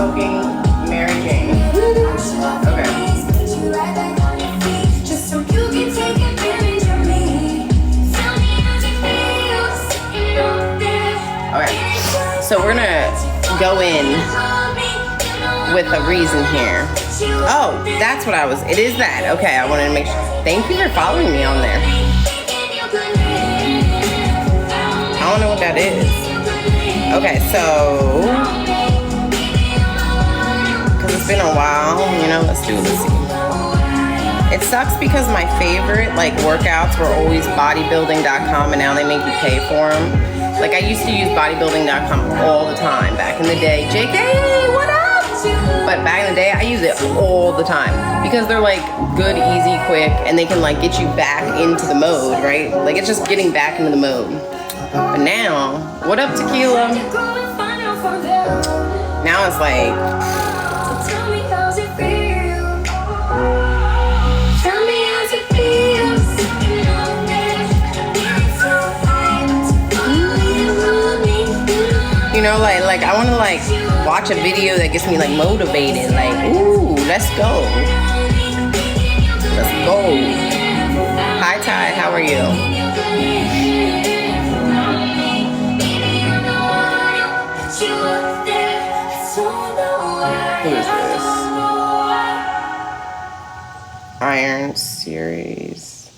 smoking Mary Jane. Okay. Okay. So we're gonna go in with a reason here. Oh, that's what I was. It is that. Okay, I wanted to make sure. Thank you for following me on there. I don't know what that is. Okay, so because it's been a while, you know, let's see. It sucks because my favorite like workouts were always bodybuilding.com, and now they make you pay for them. Like I used to use bodybuilding.com all the time back in the day. JK, what up? But back in the day, I use it all the time because they're like good, easy, quick, and they can like get you back into the mode, right? Like it's just getting back into the mode. But now, what up, Tequila? Now it's like, you know, like I want to like watch a video that gets me like motivated. Like, ooh, let's go. Let's go. Hi, Ty. How are you? Who is this? Iron Series.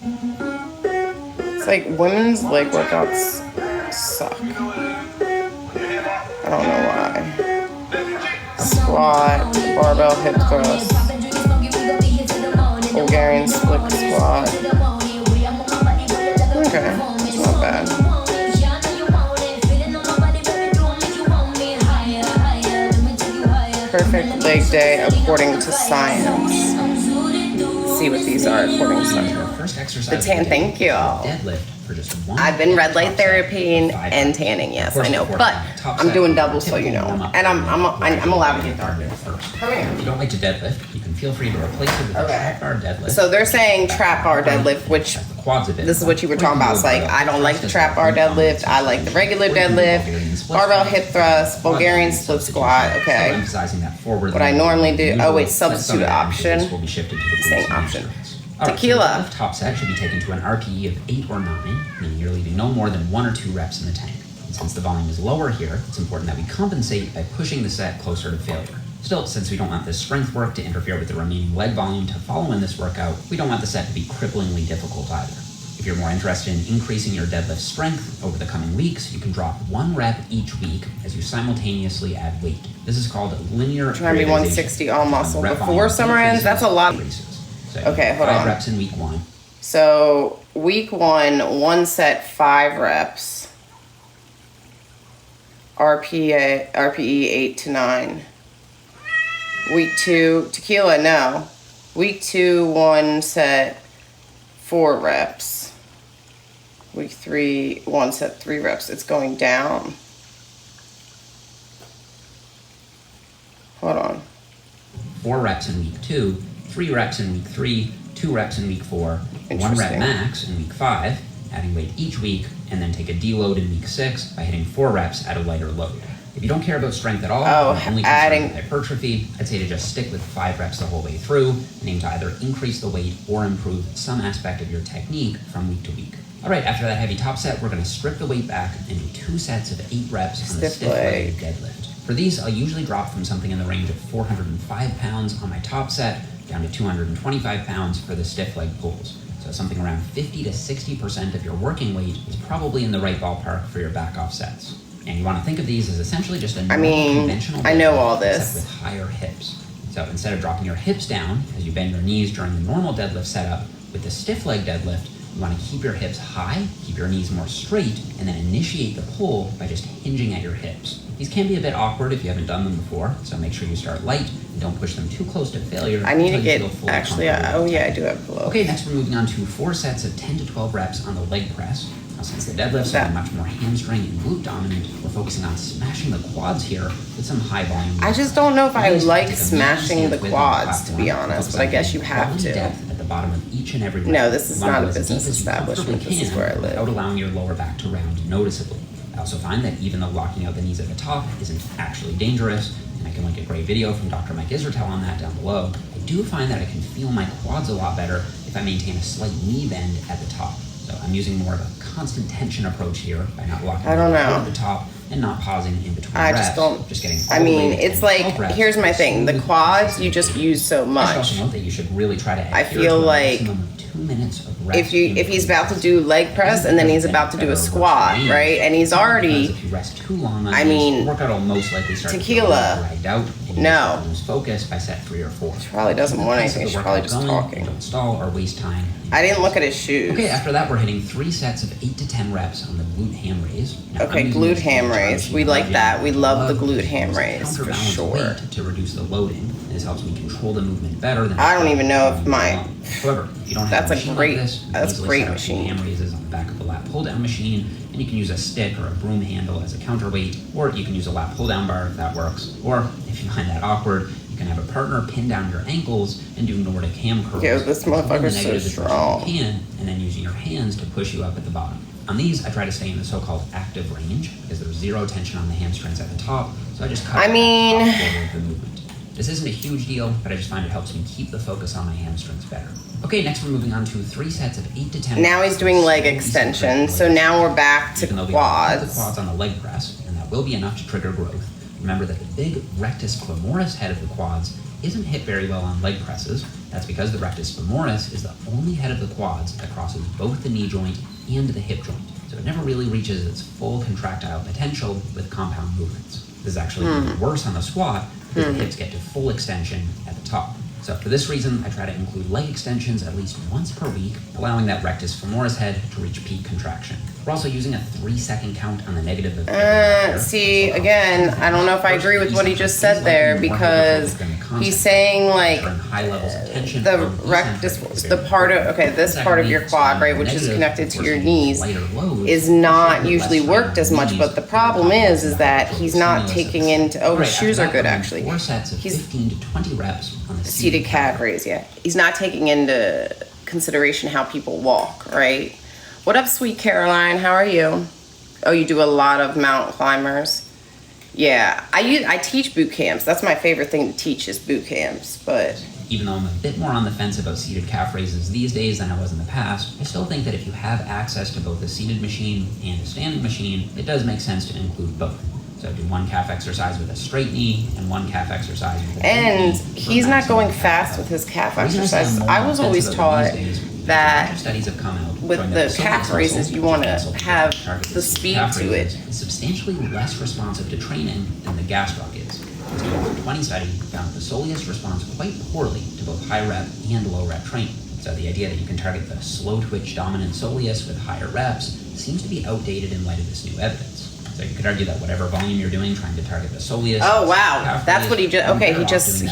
It's like women's leg workouts suck. I don't know why. Squat, barbell hip thrust, Bulgarian split squat. Okay, it's not bad. Perfect leg day according to science. Let's see what these are according to science. The tan, thank you. I've been red light therapy and tanning, yes, I know, but I'm doing double, so you know, and I'm allowed to do that. Come here. If you don't like to deadlift, you can feel free to replace it with a trap bar deadlift. So they're saying trap bar deadlift, which this is what you were talking about. It's like I don't like the trap bar deadlift. I like the regular deadlift, barbell hip thrust, Bulgarian split squat. Okay. What I normally do. Oh wait, substitute option. Saying option. Tequila. The top set should be taken to an RPE of 8 or 9, meaning you're leaving no more than 1 or 2 reps in the tank. And since the volume is lower here, it's important that we compensate by pushing the set closer to failure. Still, since we don't want this strength work to interfere with the remaining leg volume to follow in this workout, we don't want the set to be cripplingly difficult either. If you're more interested in increasing your deadlift strength over the coming weeks, you can drop 1 rep each week as you simultaneously add weight. This is called linear. Trying to be 160 all muscle before summer ends. That's a lot. So okay, hold on. 5 reps in week 1. So week 1, 1 set, 5 reps. RPE 8 to 9. Week 2, Tequila, no. Week 2, 1 set, 4 reps. Week 3, 1 set, 3 reps. It's going down. Hold on. 4 reps in week 2. 3 reps in week 3, 2 reps in week 4, 1 rep max in week 5, adding weight each week, and then take a deload in week 6 by hitting 4 reps at a lighter load. If you don't care about strength at all, only concerned with hypertrophy, I'd say to just stick with 5 reps the whole way through, and aim to either increase the weight or improve some aspect of your technique from week to week. All right, after that heavy top set, we're going to strip the weight back and do 2 sets of 8 reps on the stiff leg deadlift. For these, I'll usually drop from something in the range of 405 pounds on my top set down to 225 pounds for the stiff leg pulls. So something around 50 to 60% of your working weight is probably in the right ballpark for your back off sets. And you want to think of these as essentially just a conventional I know all this with higher hips. So instead of dropping your hips down as you bend your knees during the normal deadlift setup, with the stiff leg deadlift, you want to keep your hips high, keep your knees more straight, and then initiate the pull by just hinging at your hips. These can be a bit awkward if you haven't done them before, so make sure you start light and don't push them too close to failure. I need to get, actually, oh yeah, I do have below. Okay, next we're moving on to 4 sets of 10 to 12 reps on the leg press. Now, since the deadlifts are much more hamstring and glute dominant, we're focusing on smashing the quads here with some high volume. I just don't know if I like smashing the quads, to be honest, but I guess you have to. At the bottom of each and every rep. No, this is not a business establishment. This is where I live. Without allowing your lower back to round noticeably. I also find that even though locking out the knees at the top isn't actually dangerous, and I can link a great video from Dr. Mike Israetel on that down below, I do find that I can feel my quads a lot better if I maintain a slight knee bend at the top. So I'm using more of a constant tension approach here by not locking out at the top and not pausing in between reps. Just getting all the way to it's like, here's my thing. The quads, you just use so much. I should also note that you should really try to I feel like 2 minutes of rest if he's about to do leg press and then he's about to do a squat, right? And he's already, if you rest too long on I mean, the workout will most likely start tequila. to dragged out. No. Lose focus by set 3 or 4. She probably doesn't want anything. She's probably just talking. Don't stall or waste time. I didn't look at his shoes. Okay, after that, we're hitting 3 sets of 8 to 10 reps on the glute ham raise. Now, okay, glute ham raise. We like that. We love the glute ham raise for sure. To reduce the loading. This helps me control the movement better than I don't even know if my. However, you don't have that's a a great. like this, That's a great machine. Ham raises on the back of the lat pull down machine, and you can use a stick or a broom handle as a counterweight, or you can use a lat pull down bar if that works. Or if you find that awkward, you can have a partner pin down your ankles and do Nordic ham curls. Yo, this motherfucker's so strong. And then using your hands to push you up at the bottom. On these, I try to stay in the so-called active range because there's zero tension on the hamstrings at the top, so I just cut the top of the movement. This isn't a huge deal, but I just find it helps me keep the focus on my hamstrings better. Okay, next we're moving on to 3 sets of 8 to 10. Now he's doing leg extensions, so now we're back to quads. The quads on the leg press, and that will be enough to trigger growth. Remember that the big rectus femoris head of the quads isn't hit very well on leg presses. That's because the rectus femoris is the only head of the quads that crosses both the knee joint and the hip joint. So it never really reaches its full contractile potential with compound movements. This is actually even worse on the squat because the hips get to full extension at the top. So for this reason, I try to include leg extensions at least once per week, allowing that rectus femoris head to reach peak contraction. We're also using a 3-second count on the negative of see, again, I don't know if I agree with what he just said there because he's saying like the rectus, the part of, this part of your quad, right, which is connected to your knees, is not usually worked as much, but the problem is that he's not taking into, his shoes are good actually. 4 sets of 15 to 20 reps on the seated calf raise, He's not taking into consideration how people walk, right? What up, sweet Caroline? How are you? Oh, you do a lot of mountain climbers. Yeah, I teach boot camps. That's my favorite thing to teach is boot camps, but... Even though I'm a bit more on the fence about seated calf raises these days than I was in the past, I still think that if you have access to both a seated machine and a standing machine, it does make sense to include both. So do 1 calf exercise with a straight knee and 1 calf exercise with a bent knee. And he's not going fast with his calf exercise. I was always taught that with the calf raises, you want to have the speed to it. It's substantially less responsive to training than the gastroc is. This 2020 study found that the soleus responds quite poorly to both high rep and low rep training. So the idea that you can target the slow twitch dominant soleus with higher reps seems to be outdated in light of this new evidence. So you could argue that whatever volume you're doing, trying to target the soleus. Oh wow, that's what he just.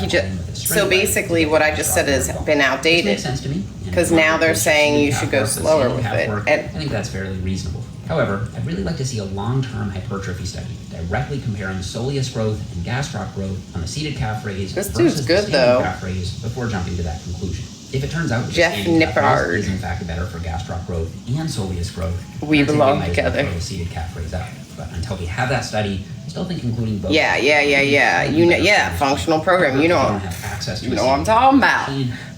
So basically, what I just said has been outdated. Makes sense to me. Because now they're saying you should go slower with it. I think that's fairly reasonable. However, I'd really like to see a long-term hypertrophy study directly comparing soleus growth and gastroc growth on the seated calf raise versus the standing calf raise before jumping to that conclusion. If it turns out that Jeff the standing calf raise Nippard is in fact better for gastroc growth and soleus growth, we belong might together. throw the seated calf raise out. But until we have that study, I still think including both. Yeah. You know, functional program. You know what I'm talking about.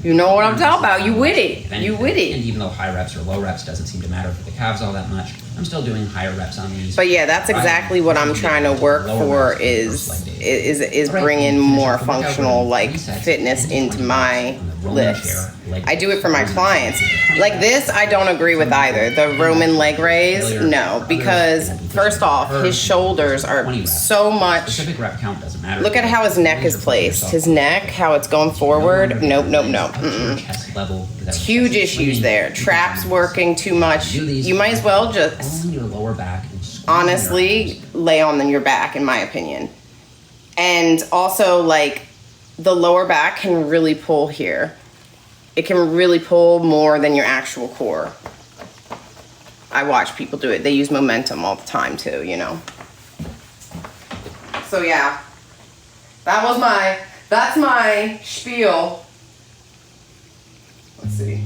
You know what I'm talking about. You with it. You with it. And even though high reps or low reps doesn't seem to matter for the calves all that much, I'm still doing higher reps on these. But yeah, that's exactly what I'm trying to work for is bringing more functional like fitness into my lifts. I do it for my clients. Like this, I don't agree with either. The Roman leg raise, no, because first off, his shoulders are so much. Specific rep count doesn't matter. Look at how his neck is placed. His neck, how it's going forward. Nope. It's huge issues there. Traps working too much. You might as well just honestly lay on your back, in my opinion. And also, like, the lower back can really pull here. It can really pull more than your actual core. I watch people do it. They use momentum all the time too, you know. So yeah, that's my spiel. Let's see.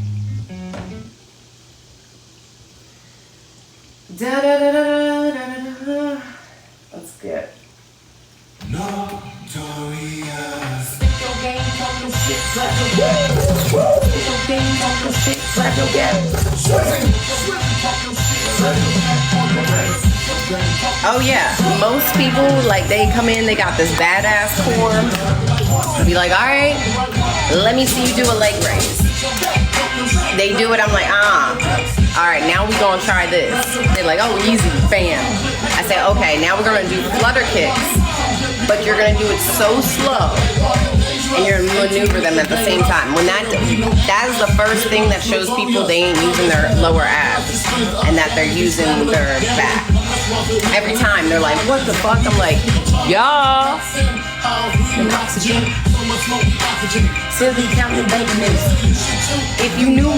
Da da da da da da da. Let's get. Oh yeah, most people like they come in, they got this badass form. I'll be like, all right, let me see you do a leg raise. They do it, I'm like, all right, now we gonna try this. They're like, oh, easy, bam. I say, okay, now we're gonna do flutter kicks, but you're gonna do it so slow, and you're gonna maneuver them at the same time. When that is the first thing that shows people they ain't using their lower abs, and that they're using their back. Every time they're like, what the fuck? I'm like, y'all. Silly counting babies. If you knew,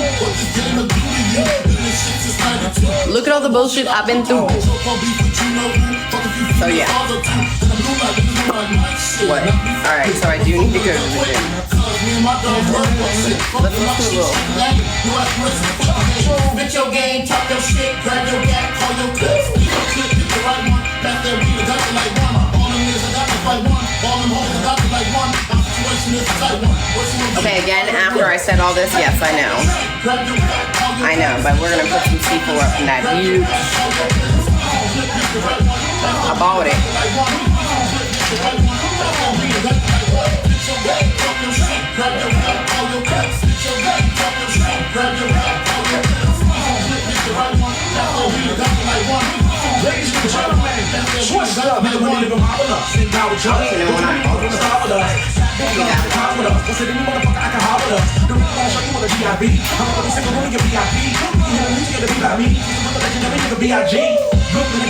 look at all the bullshit I've been through. So yeah. What? Alright, so I do need to go to the gym. Let's do a little. Okay, again, after I said all this, yes, I know. I know, but we're gonna put some C4 up in that huge. I bought it.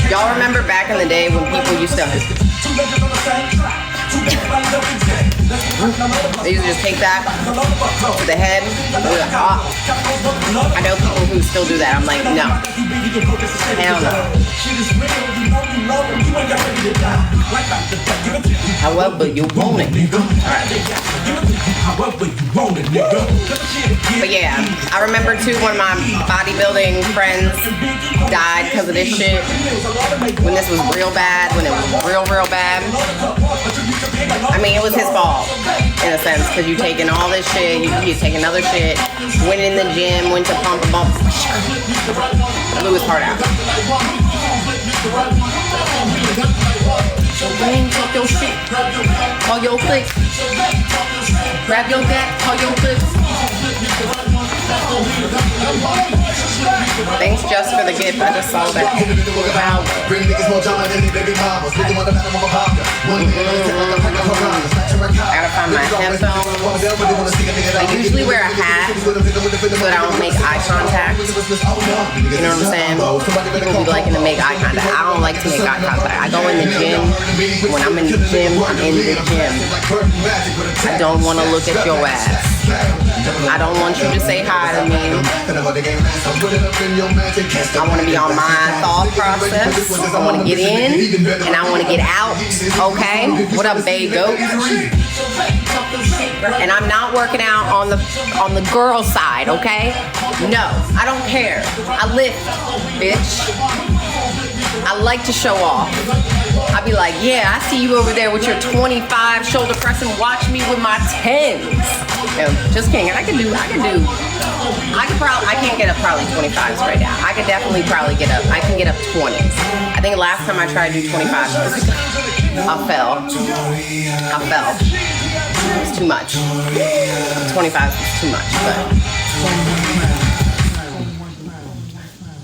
Y'all remember back in the day when people used to they used to just take that to the head. I know people who still do that. I'm like, no. Hell no. However you want it. But yeah, I remember too when my bodybuilding friends died because of this shit. When this was real bad, when it was real bad. I mean, it was his fault in a sense, because you taking all this shit, you taking other shit, went in the gym, went to pump a bump, blew his heart out. Talk your shit, call your click, grab your gat, call your click. Thanks just for the gift. I just saw that. Wow. I gotta find my headphones. I usually wear a hat so that I don't make eye contact. You know what I'm saying? People be liking to make eye contact. I don't like to make eye contact. I go in the gym. When I'm in the gym, I'm in the gym. I don't want to look at your ass. I don't want you to say hi to me. I want to be on my thought process. I want to get in and I want to get out. Okay? What up, babe goat? And I'm not working out on the girl side, okay? No, I don't care. I lift, bitch. I like to show off. I be like, yeah, I see you over there with your 25 shoulder press and watch me with my 10s. No, just kidding. I can't get up probably 25s right now. I could definitely probably get up. I can get up 20s. I think last time I tried to do 25s, I fell. It was too much. 25s was too much,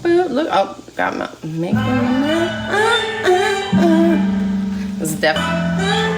but look, oh, got my making. This is definitely.